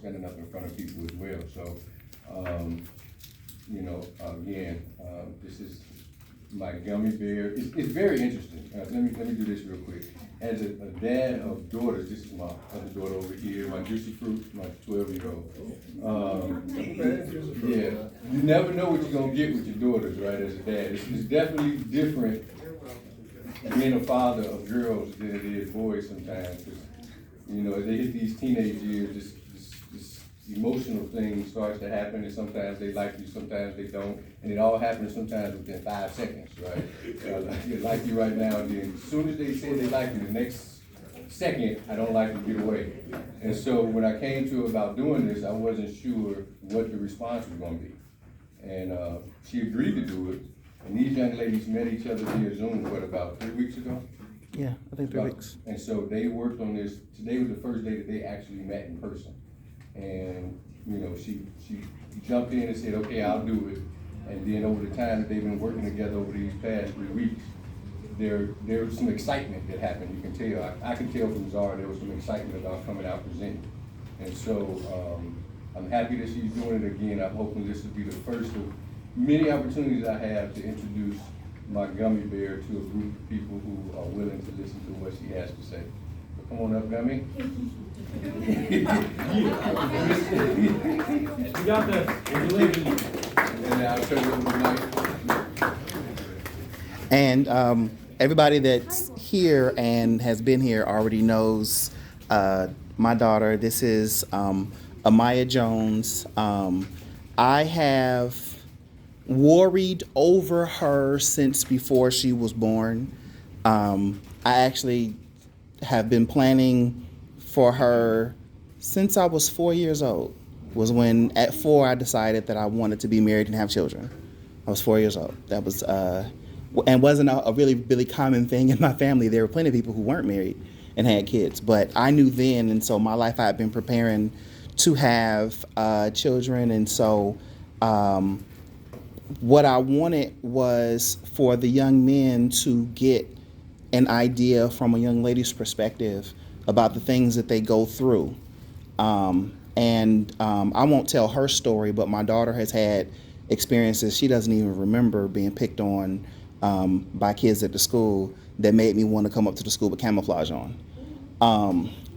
standing up in front of people as well. So, you know, again, this is my gummy bear. It's very interesting. Let me do this real quick. As a dad of daughters, this is my other daughter over here, my Juicy Fruit, my 12-year-old. Yeah, you never know what you're gonna get with your daughters, right? As a dad, it's definitely different being a father of girls than it is boys sometimes. 'Cause, you know, as they hit these teenage years, this emotional thing starts to happen, and sometimes they like you, sometimes they don't, and it all happens sometimes within 5 seconds, right? They like you right now, and then as soon as they say they like you, the next second, I don't like you, get away. And so when I came to about doing this, I wasn't sure what the response was gonna be. And she agreed to do it, and these young ladies met each other via Zoom, about 3 weeks ago? Yeah, I think 3 weeks. And so they worked on this. Today was the first day that they actually met in person. And, you know, she jumped in and said, okay, I'll do it. And then over the time that they've been working together over these past 3 weeks, there was some excitement that happened. You can tell, I can tell from Zara, there was some excitement about coming out presenting. And so I'm happy that she's doing it again. I'm hoping this will be the first of many opportunities I have to introduce my gummy bear to a group of people who are willing to listen to what she has to say. So come on up, Gummy. You got this. And I'll turn it over to Mike. And everybody that's here and has been here already knows my daughter. This is Amaya Jones. I have worried over her since before she was born. I actually have been planning for her since I was 4 years old. Was when at 4 I decided that I wanted to be married and have children. I was 4 years old. That was and wasn't a really common thing in my family. There were plenty of people who weren't married and had kids, but I knew then, and so my life I had been preparing to have children, and so what I wanted was for the young men to get an idea from a young lady's perspective about the things that they go through. I won't tell her story, but my daughter has had experiences she doesn't even remember being picked on by kids at the school that made me want to come up to the school with camouflage on.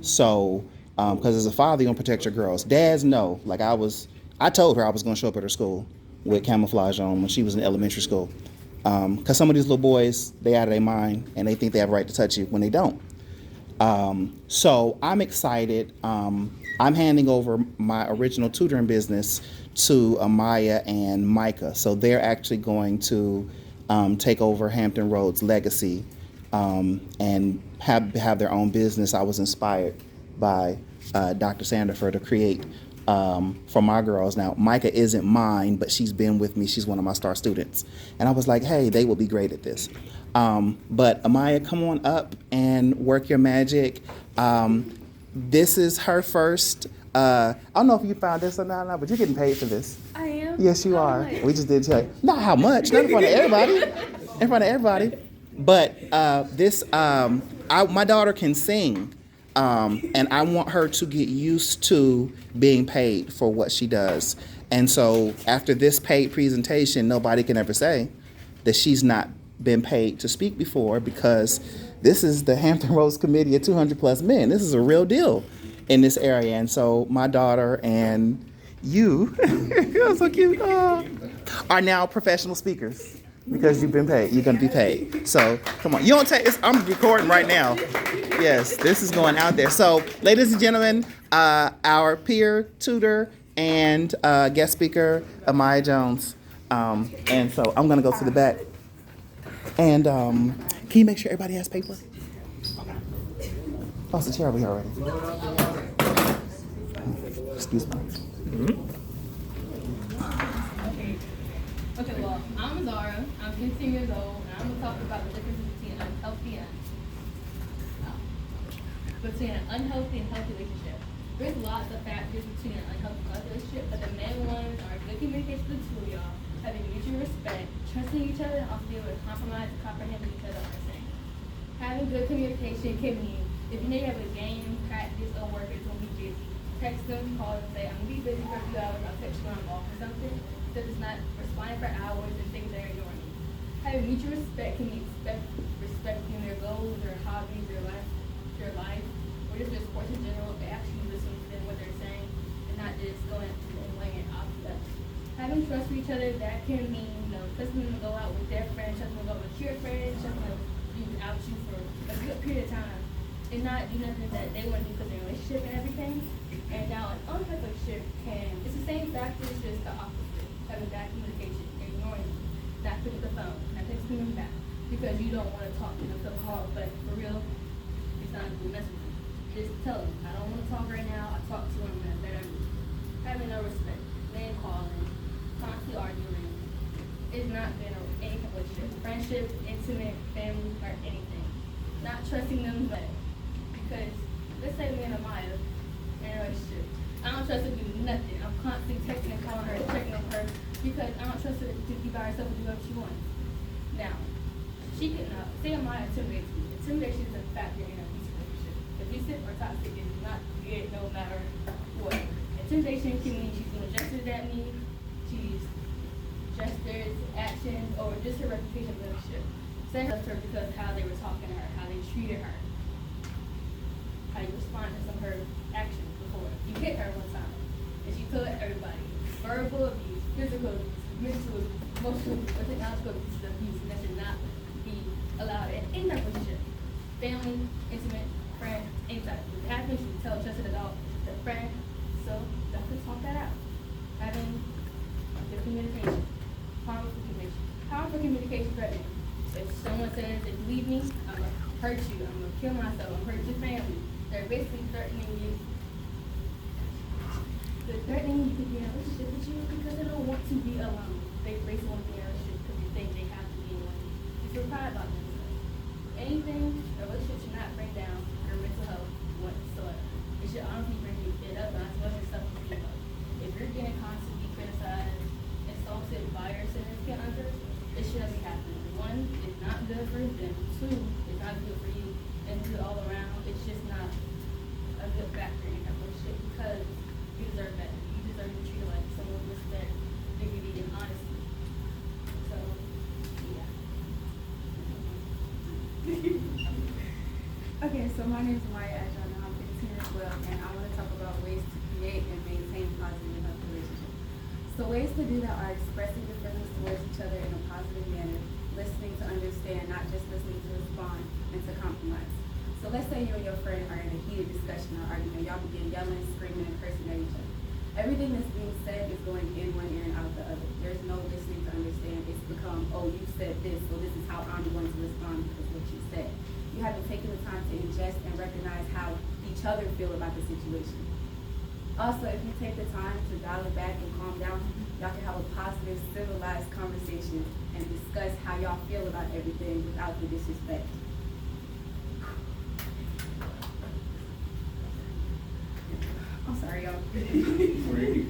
Because as a father, you don't protect your girls. Dads know. Like I told her I was going to show up at her school with camouflage on when she was in elementary school. Because some of these little boys, they out of their mind and they think they have a right to touch you when they don't. So I'm excited. I'm handing over my original tutoring business to Amaya and Micah. So they're actually going to take over Hampton Roads legacy and have their own business. I was inspired by Dr. Sandifer to create for my girls. Now, Micah isn't mine, but she's been with me. She's one of my star students. And I was like, hey, they will be great at this. But Amaya, come on up and work your magic. This is her first, I don't know if you found this or not, but you're getting paid for this. I am? Yes, you How are. much? We just did tell you. Not how much, not in front of everybody. In front of everybody. But my daughter can sing. And I want her to get used to being paid for what she does. And so after this paid presentation, nobody can ever say that she's not been paid to speak before, because this is the Hampton Roads Committee of 200 plus men. This is a real deal in this area. And so my daughter and you, you're so cute, are now professional speakers because you've been paid. You're going to be paid. So come on. You don't take this. I'm recording right now. Yes, this is going out there. So ladies and gentlemen, our peer tutor and guest speaker, Amaya Jones. And so I'm going to go to the back. And can you make sure everybody has paper? Okay. Toss the chair over here already. Excuse me. Okay, well, I'm Zara. I'm 15 years old, and I'm going to talk about the difference between an unhealthy and healthy relationship. There's lots of factors between an unhealthy relationship, but the main ones are good communication with the two of y'all, having mutual respect, trusting each other, and also being able to compromise and comprehend what each other are saying. Having good communication can mean if you know you have a game, practice, or work, it's going to be busy. text them, call and say, I'm gonna be busy for a few hours, I'll text you when I'm off or something. So it's not responding for hours and things they're ignoring you. Having mutual respect can be respecting their goals, their hobbies, their life, or just their sports in general, but actually listening to them, what they're saying, and not just going and laying it off them. Having trust for each other, that can mean, trusting them to go out with their friends, trusting them to go with your friends, trusting them to be without you for a good period of time, and not do nothing that they want to do because they're in a relationship and everything. And now an unhealthy relationship it's the same factor, it's just the opposite. Having bad communication, ignoring them, not picking up the phone, not texting them back, because you don't want to talk to them so hard, but for real, it's not a good message. Just tell them, I don't want to talk right now, I'll talk to them in a better mood. Having no respect, name calling, constantly arguing, is not good in any relationship. Friendship, intimate, family, or anything. Not trusting them, but because let's say me and Amaya in a relationship. I don't trust her to do nothing. I'm constantly texting and calling her, checking on her, because I don't trust her to be by herself and do whatever she wants. Now, she can say Amaya intimidates me. Intimidation is a factor in a abusive relationship. Abusive or toxic is not good no matter what. Intimidation can mean she's doing gestures at me, she's gestures, actions, or just her reputation of leadership. Saying her because of how they were talking to her, how they treated her, how you responded to some of her actions before. You hit her one time, and she told everybody. Verbal abuse, physical abuse, mental, emotional, or technological abuse, and that should not be allowed in any relationship. Family, intimate, friend, anything. If it happens, you tell trusted adult, the friend, so definitely talk that out. Having good communication, harmful communication. Harmful communication threatening. If someone says, if you leave me, I'm gonna hurt you, I'm gonna kill myself, I'm gonna hurt your family. They're basically threatening you. They're threatening you to be in a relationship with you because they don't want to be alone. They basically want to be in a relationship because they think they have to be in one. You feel pride about themselves. Anything, a relationship should not bring down your mental health whatsoever. It should honestly bring you up, not as much as self-esteem up. If you're getting constantly criticized, insulted by your significant other, it shouldn't be happening. One, it's not good for them. Two, it's not good for you. And two, all around, it's just not a good factor in that relationship because you deserve better. You deserve to be treated like someone with respect, dignity, and honesty. So, yeah. Okay, so my name is Maya Adjana. I'm 15 as well, and I want to talk about ways to create and maintain positive and healthy relationships. So ways to do that are expressing your feelings towards each other in a positive manner, listening to understand, not just listening to respond, and to compromise. So let's say you and your friend are in a heated discussion or argument. Y'all begin yelling, screaming, and cursing at each other. Everything that's being said is going in one ear and out the other. There's no listening to understand. It's become, oh, you said this, so this is how I'm going to respond because of what you said. You haven't taken the time to ingest and recognize how each other feel about the situation. Also, if you take the time to dial it back and calm down, y'all can have a positive, civilized conversation and discuss how y'all feel about everything without the disrespect. I'm sorry, y'all. Free.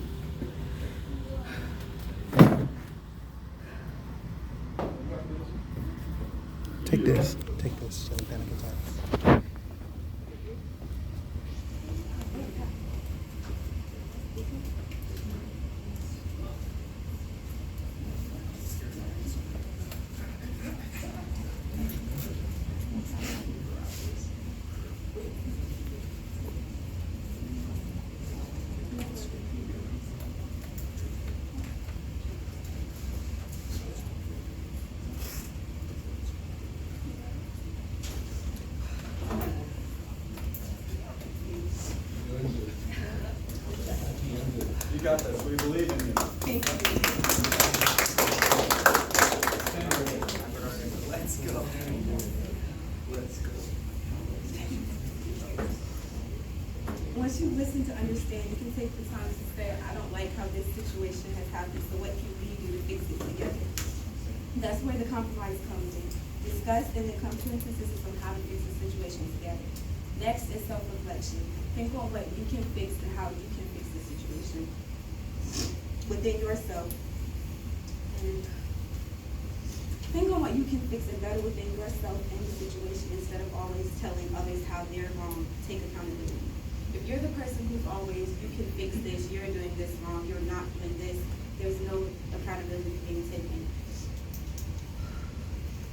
Take this. Take this. So we panic attacks. You got this. We believe in you. Let's go. Let's go. Once you listen to understand, you can take the time to say, I don't like how this situation has happened, so what can we do to fix it together? That's where the compromise comes in. Discuss and then come to a consensus on how to fix the situation together. Next is self-reflection. Think on what you can fix and how you can fix the situation within yourself. And think on what you can fix and better within yourself and the situation instead of always telling others how they're wrong. Take accountability. If you're the person who's always, you can fix this, you're doing this wrong, you're not doing this, there's no accountability being taken.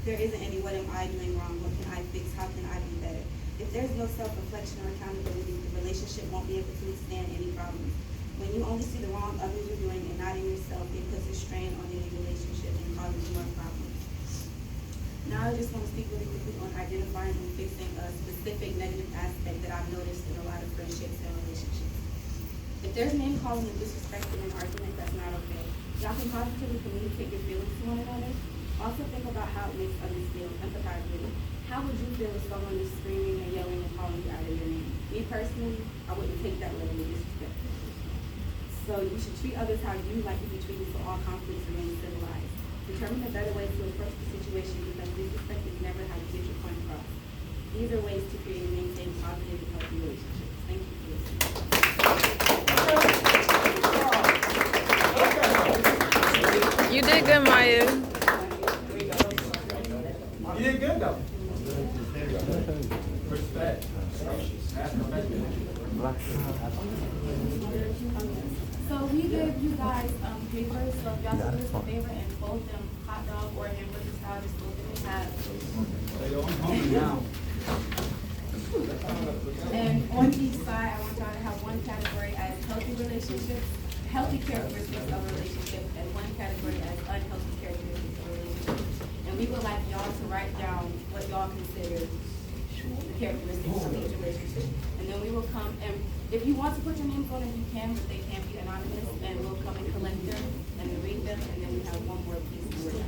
There isn't any what am I doing wrong, what can I fix, how can I be better? If there's no self-reflection or accountability, the relationship won't be able to withstand any problems. When you only see the wrong others are doing and not in yourself, it puts a strain on any relationship and causes more problems. Now I just want to speak really quickly on identifying and fixing a specific negative aspect that I've noticed in a lot of friendships and relationships. If there's name calling and disrespect in an argument, that's not okay. Y'all can positively communicate your feelings to one another. Also think about how it makes others feel. Empathize with it. How would you feel if someone is screaming and yelling and calling you out of your name? Me personally, I wouldn't take that level of disrespect. So you should treat others how you like to be treated so all conflicts remain civilized. Determine a better way to approach the situation because disrespect is never how you get your point across. These are ways to create and maintain positive and healthy relationships. Thank you for listening. You did good, Maya. You did good though. Respect. So we gave you guys papers, so if y'all could do us a favor and fold them hot dog or hamburger style, just fold them in half. I'm hungry now. And on each side, I want y'all to have one category as healthy relationships, healthy characteristics of a relationship, and one category as unhealthy characteristics of a relationship. And we would like y'all to write down what y'all consider the characteristics of each relationship. And then we will come, and if you want to put your names on it, you can, but they can't be anonymous, and we'll come and collect them and read them, and then we have one more piece to work on.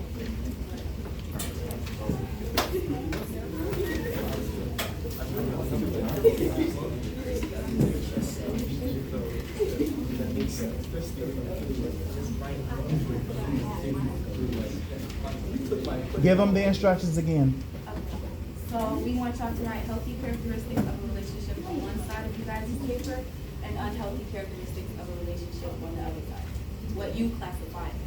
Give them the instructions again. So we want y'all to write healthy characteristics of a relationship on one side of you guys' paper and unhealthy characteristics of a relationship on the other side. What you classify as it.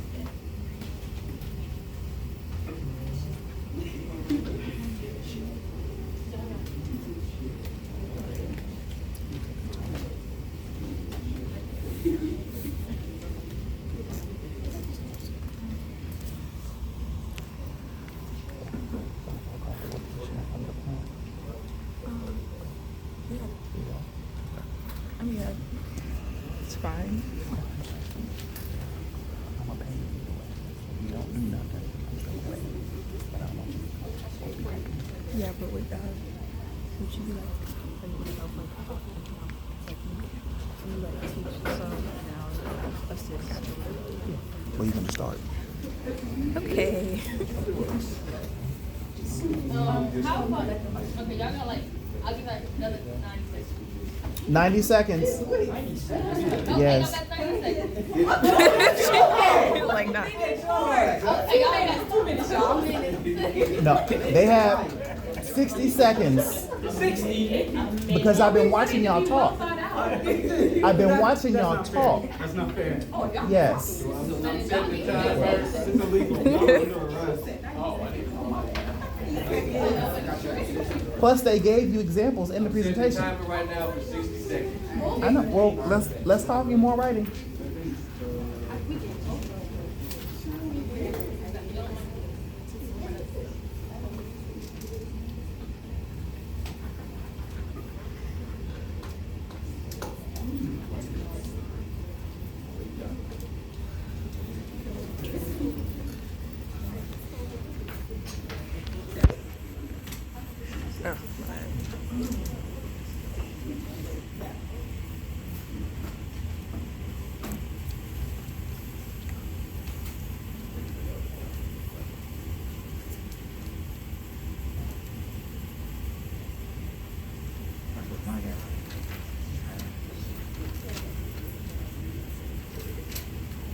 Yeah, it's fine. Yeah, but with that, would you be like, are you gonna help like you like teach some now us to Where you gonna start? Okay. How about, okay, y'all got like, I'll give like another 90 90 seconds. seconds. Okay, Yes. y'all got 30 seconds. Like not. Okay, y'all got 2 minutes, y'all. No, they have 60 seconds. 60? Because I've been watching y'all talk. I've been watching y'all talk. That's not fair. Yes. It's illegal. Plus, they gave you examples in the Set the presentation. timer right now for 60 seconds. I know. Well, let's talk in more writing.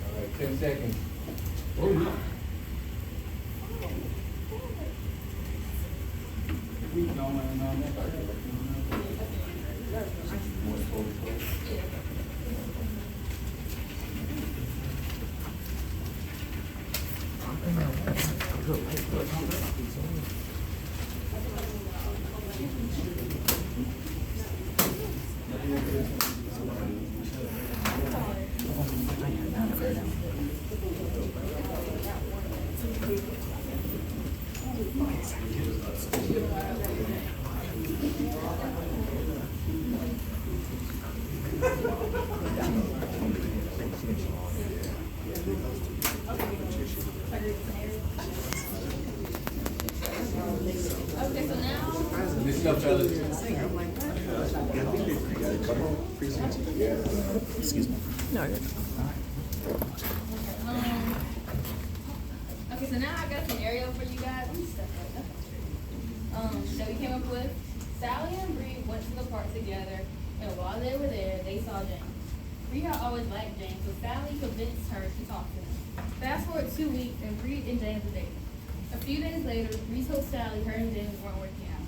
All right, 10 seconds. Excuse me. No, you're Okay, so now I got a scenario for you guys. Let me step up. That we came up with. Sally and Bree went to the park together, and while they were there, they saw James. Bree had always liked James, so Sally convinced her to talk to him. Fast forward 2 weeks, and Bree and James were dating. A few days later, Bree told Sally her and James weren't working out.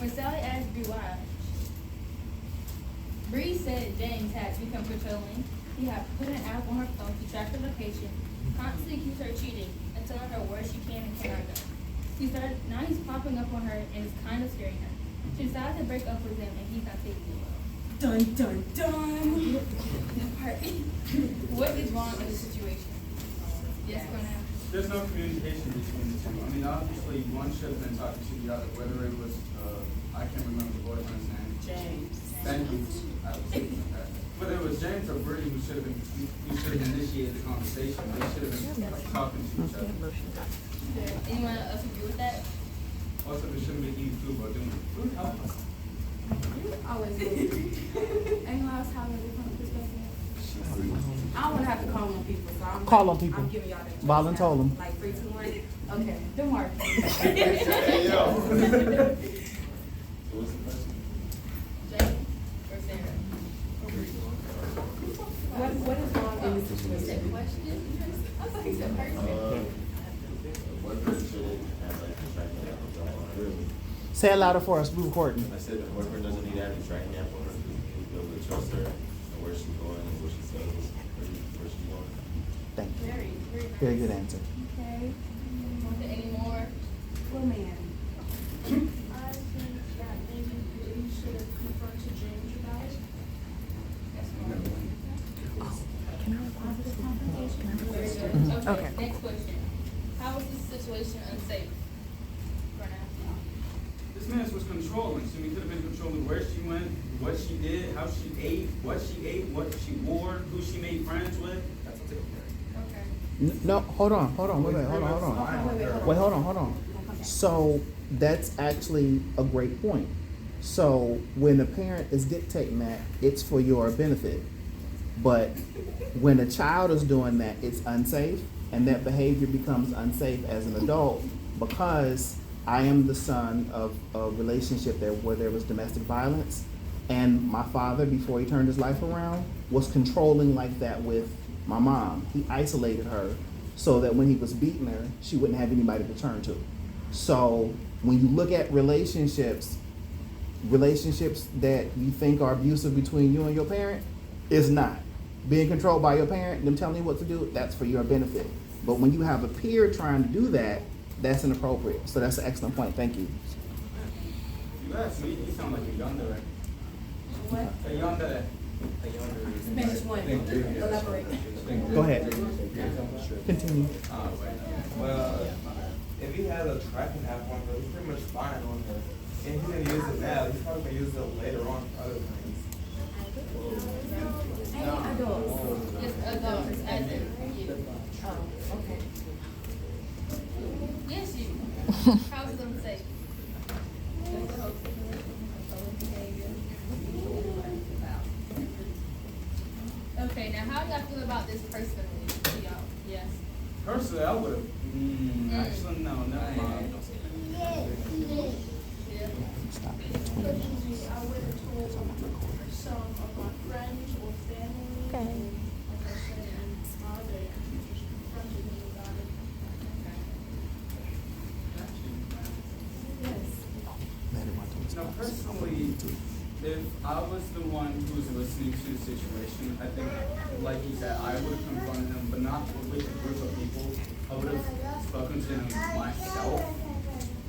When Sally asked Bree why, Bree said James had become controlling. He had put an app on her phone to track her location, constantly accused her of cheating, and telling her where she can and cannot go. Now he's popping up on her and is kind of scaring her. She decided to break up with him, and he's not taking it well. Dun dun dun! What is wrong in the situation? Yes, Cornell? There's no communication between the two. I mean, obviously, one should have been talking to the other, whether it was, I can't remember the boyfriend's name. James. Thank you. Whether it was James or Bree who should have initiated the conversation, they should have been talking to each other. Anyone else agree with that? Also, there shouldn't be eating food while doing it. Food helps us. Always good. Anyone else have a different perspective? I don't wanna have to call on people, so Call on people. I'm giving y'all the choice Volunteer now. them. Like 3, 2, 1. Okay, DeMar. James or Sarah? What is wrong in this Is situation? that question? I thought he said person. Say it louder for us. We're recording. I said the boyfriend doesn't need to have a tracking app on her. He can be able to trust her and where she's going and what she says, where she's going. Thank you. Very, very nice. Very good answer. Okay. Want to any more? Well, man. I think that maybe Bree should have confronted James about it. Yes, ma'am. Can I record this? Very good. Mhm. Okay, Okay. next question. How is this situation unsafe? For now. This man was controlling. So he could have been controlling where she went, what she did, how she ate, what she wore, who she made friends with. That's what's taken care of. Okay. No, hold on. Wait, hold on. Wait, hold on. So that's actually a great point. So when a parent is dictating that, it's for your benefit. But when a child is doing that, it's unsafe, and that behavior becomes unsafe as an adult because I am the son of a relationship where there was domestic violence, and my father, before he turned his life around, was controlling like that with my mom. He isolated her so that when he was beating her, she wouldn't have anybody to turn to. So when you look at relationships that you think are abusive between you and your parent, it's not. Being controlled by your parent, them telling you what to do, that's for your benefit. But when you have a peer trying to do that, that's inappropriate. So that's an excellent point. Thank you. You asked me, you sound like a yandere. What? A yandere. Spanish one. Elaborate. Go ahead. Continue. Well, if he had a tracking app on her, he's pretty much spying on her. And he didn't use it now, he's probably gonna use it later on for other things. Any adults? Just adults, as in you. Oh, okay. Yes, you. How is it unsafe? Okay, now how do y'all feel about this personally to y'all? Yes. Personally, I would have. Actually, no, never mind. Yeah. Personally, I would have told some of my friends or family. Okay. Like I said, and father, and just confronted me about it. Now, personally, if I was the one who was listening to the situation, I think, like he said, I would have confronted him, but not with a group of people. I would have spoken to him myself,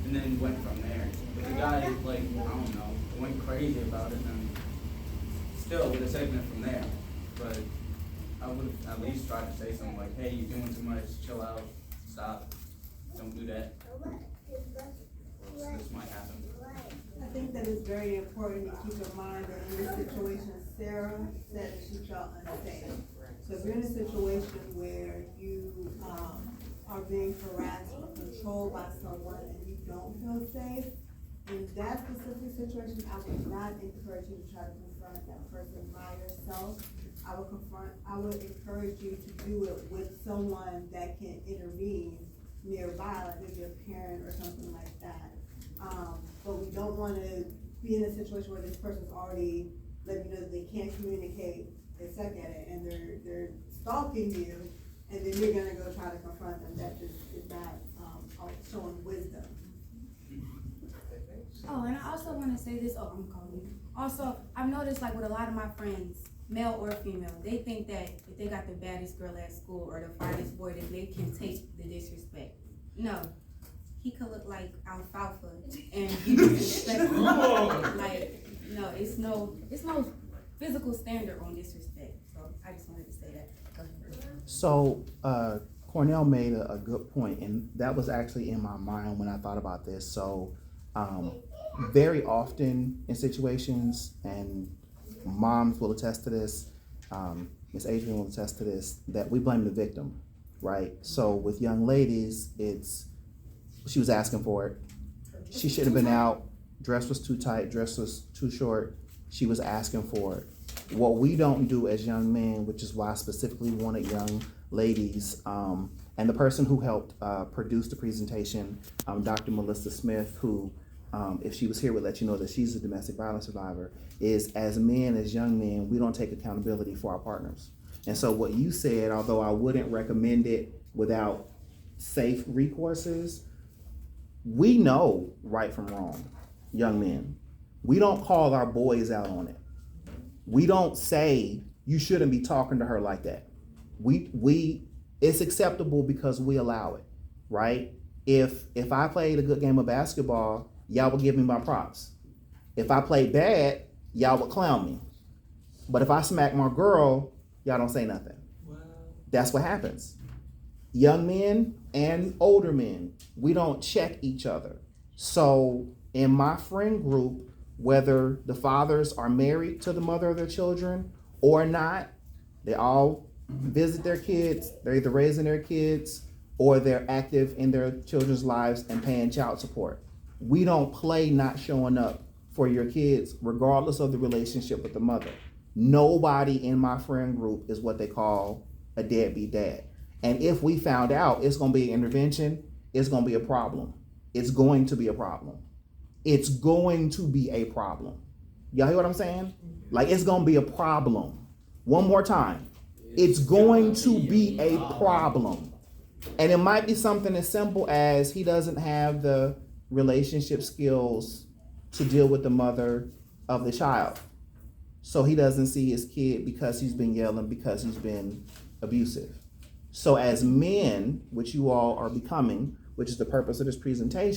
and then went from there. If the guy, like, I don't know, went crazy about it, then still would have taken it from there. But I would have at least tried to say something like, hey, you're doing too much, chill out, stop, don't do that. This might happen. I think that it's very important to keep in mind that in this situation, Sarah said that she felt unsafe. So if you're in a situation where you are being harassed or controlled by someone and you don't feel safe, in that specific situation, I would not encourage you to try to confront that person by yourself. I would encourage you to do it with someone that can intervene nearby, like maybe a parent or something like that. But we don't wanna be in a situation where this person's already let you know that they can't communicate, they suck at it, and they're stalking you, and then you're gonna go try to confront them. That just is not, showing wisdom. Oh, and I also want to say this. Oh, I'm calling you. Also, I've noticed like with a lot of my friends, male or female, they think that if they got the baddest girl at school or the finest boy, that they can take the disrespect. No, he could look like alfalfa and be disrespectful. Like, no, it's no physical standard on disrespect. So I just wanted to say that. Go ahead. So, Cornell made a good point, and that was actually in my mind when I thought about this. So, very often in situations, and moms will attest to this, Miss Adrian will attest to this, that we blame the victim, right? So with young ladies, she was asking for it. She should have been out, dress was too tight, dress was too short, she was asking for it. What we don't do as young men, which is why I specifically wanted young ladies, and the person who helped produce the presentation, Dr. Melissa Smith, who if she was here would let you know that she's a domestic violence survivor, is as men, as young men, we don't take accountability for our partners. And so what you said, although I wouldn't recommend it without safe recourses, we know right from wrong, young men. We don't call our boys out on it. We don't say, you shouldn't be talking to her like that. It's acceptable because we allow it, right? If I played a good game of basketball, y'all would give me my props. If I played bad, y'all would clown me. But if I smack my girl, y'all don't say nothing. Wow. That's what happens. Young men and older men, we don't check each other. So in my friend group, whether the fathers are married to the mother of their children or not, they all visit their kids. They're either raising their kids or they're active in their children's lives and paying child support. We don't play not showing up for your kids, regardless of the relationship with the mother. Nobody in my friend group is what they call a deadbeat dad. And if we found out, it's gonna be an intervention, it's gonna be a problem. It's going to be a problem. It's going to be a problem. Y'all hear what I'm saying? Like, it's gonna be a problem. One more time. It's going to be a problem. And it might be something as simple as he doesn't have the relationship skills to deal with the mother of the child. So he doesn't see his kid because he's been yelling, because he's been abusive. So as men, which you all are becoming, which is the purpose of this presentation,